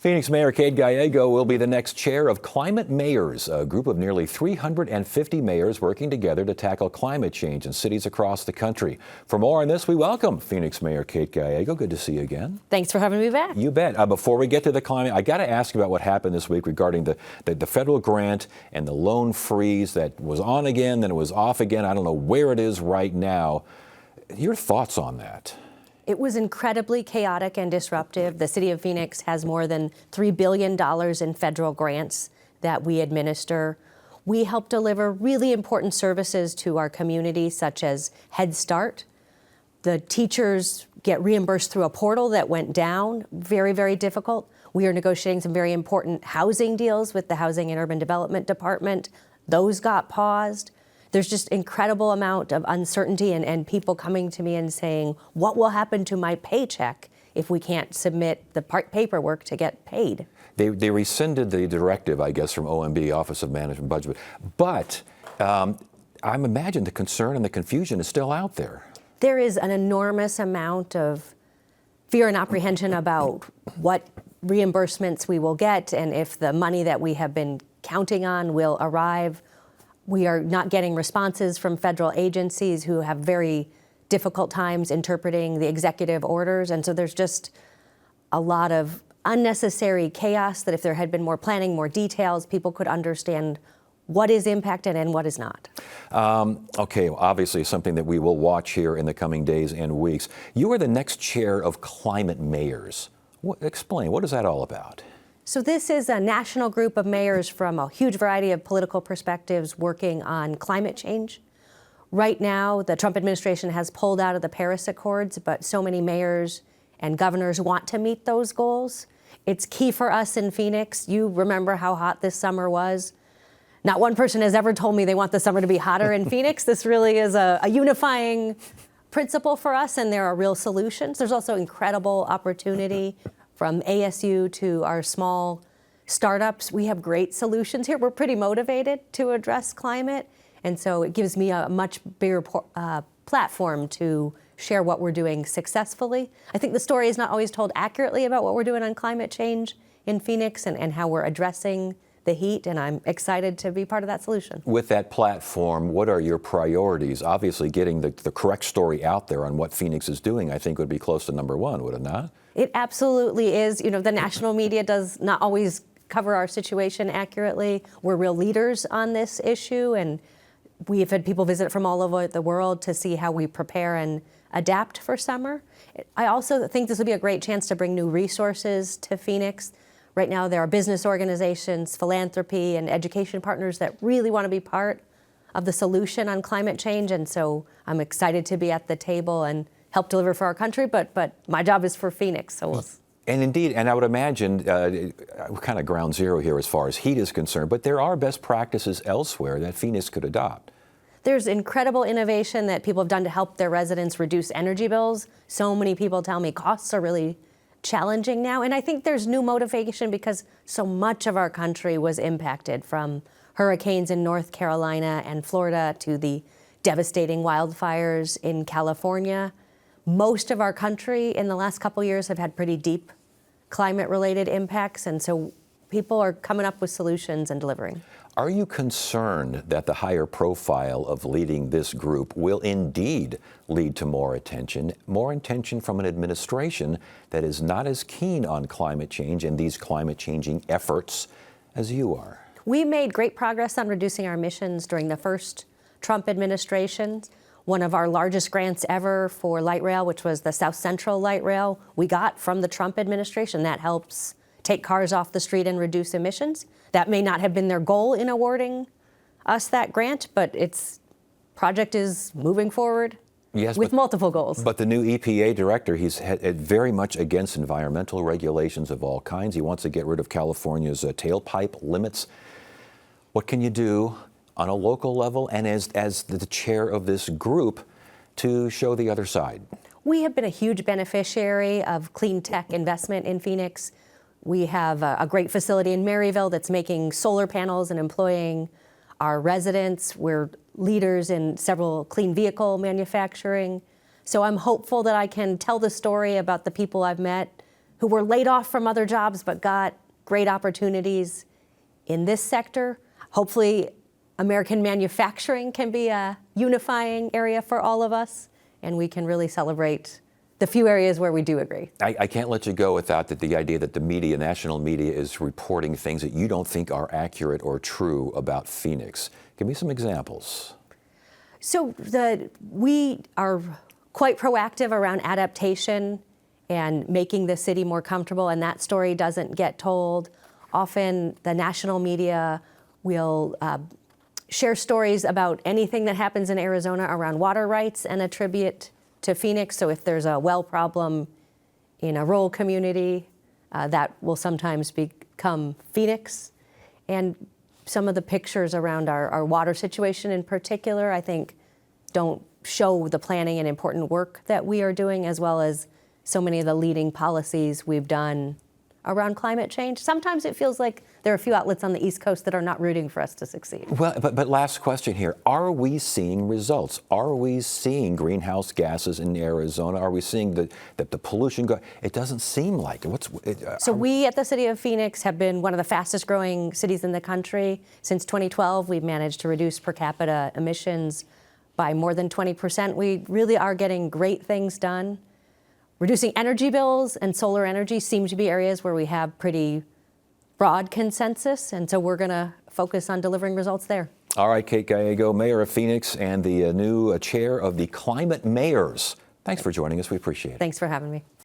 Phoenix Mayor Kate Gallego will be the next chair of Climate Mayors, a group of nearly 350 mayors working together to tackle climate change in cities across the country. For more on this, we welcome Phoenix Mayor Kate Gallego. Good to see you again. Thanks for having me back. You bet. Before we get to the climate, I got to ask you about what happened this week regarding the federal grant and the loan freeze that was on again, then it was off again. I don't know where it is right now. Your thoughts on that? It was incredibly chaotic and disruptive. The city of Phoenix has more than $3 billion in federal grants that we administer. We help deliver really important services to our community, such as Head Start. The teachers get reimbursed through a portal that went down, very, very difficult. We are negotiating some very important housing deals with the Housing and Urban Development Department. Those got paused. There's just incredible amount of uncertainty and people coming to me and saying, what will happen to my paycheck if we can't submit the paperwork to get paid? They rescinded the directive, I guess, from OMB, Office of Management Budget. But I imagine the concern and the confusion is still out there. There is an enormous amount of fear and apprehension about what reimbursements we will get and if the money that we have been counting on will arrive. We are not getting responses from federal agencies who have very difficult times interpreting the executive orders. And so there's just a lot of unnecessary chaos that if there had been more planning, more details, people could understand what is impacted and what is not. Okay, well, obviously something that we will watch here in the coming days and weeks. You are the next chair of Climate Mayors. Explain, what is that all about? So this is a national group of mayors from a huge variety of political perspectives working on climate change. Right now, the Trump administration has pulled out of the Paris Accords, but so many mayors and governors want to meet those goals. It's key for us in Phoenix. You remember how hot this summer was. Not one person has ever told me they want the summer to be hotter in Phoenix. This really is a unifying principle for us, and there are real solutions. There's also incredible opportunity from ASU to our small startups. We have great solutions here. We're pretty motivated to address climate, and so it gives me a much bigger platform to share what we're doing successfully. I think the story is not always told accurately about what we're doing on climate change in Phoenix and how we're addressing the heat, and I'm excited to be part of that solution. With that platform, what are your priorities? Obviously, getting the correct story out there on what Phoenix is doing, I think, would be close to number one, would it not? It absolutely is. You know, the national media does not always cover our situation accurately. We're real leaders on this issue, and we've had people visit from all over the world to see how we prepare and adapt for summer. I also think this will be a great chance to bring new resources to Phoenix. Right now, there are business organizations, philanthropy, and education partners that really want to be part of the solution on climate change, and so I'm excited to be at the table and help deliver for our country, but my job is for Phoenix, so we'll... And indeed, and I would imagine we're kind of ground zero here as far as heat is concerned, but there are best practices elsewhere that Phoenix could adopt. There's incredible innovation that people have done to help their residents reduce energy bills. So many people tell me costs are really challenging now, and I think there's new motivation because so much of our country was impacted, from hurricanes in North Carolina and Florida to the devastating wildfires in California. Most of our country in the last couple years have had pretty deep climate-related impacts, and so people are coming up with solutions and delivering. Are you concerned that the higher profile of leading this group will indeed lead to more attention from an administration that is not as keen on climate change and these climate-changing efforts as you are? We made great progress on reducing our emissions during the first Trump administration. One of our largest grants ever for light rail, which was the South Central Light Rail, we got from the Trump administration. That helps take cars off the street and reduce emissions. That may not have been their goal in awarding us that grant, but its project is moving forward with multiple goals. But the new EPA director, he's very much against environmental regulations of all kinds. He wants to get rid of California's tailpipe limits. What can you do on a local level and as the chair of this group to show the other side? We have been a huge beneficiary of clean tech investment in Phoenix. We have a great facility in Maryville that's making solar panels and employing our residents. We're leaders in several clean vehicle manufacturing. So I'm hopeful that I can tell the story about the people I've met who who were laid off from other jobs but got great opportunities in this sector. Hopefully, American manufacturing can be a unifying area for all of us, and we can really celebrate the few areas where we do agree. I can't let you go without the idea that the media, national media, is reporting things that you don't think are accurate or true about Phoenix. Give me some examples. So we are quite proactive around adaptation and making the city more comfortable, and that story doesn't get told. Often the national media will share stories about anything that happens in Arizona around water rights and attribute to Phoenix. So if there's a well problem in a rural community, that will sometimes become Phoenix. And some of the pictures around our water situation in particular, I think, don't show the planning and important work that we are doing, as well as so many of the leading policies we've done around climate change. Sometimes it feels like there are a few outlets on the East Coast that are not rooting for us to succeed. Well, but last question here. Are we seeing results? Are we seeing greenhouse gases in Arizona? Are we seeing the pollution go? It doesn't seem like it. So we at the City of Phoenix have been one of the fastest growing cities in the country. Since 2012, we've managed to reduce per capita emissions by more than 20%. We really are getting great things done. Reducing energy bills and solar energy seem to be areas where we have pretty broad consensus, and so we're going to focus on delivering results there. All right, Kate Gallego, Mayor of Phoenix and the new chair of the Climate Mayors. Thanks for joining us. We appreciate it. Thanks for having me.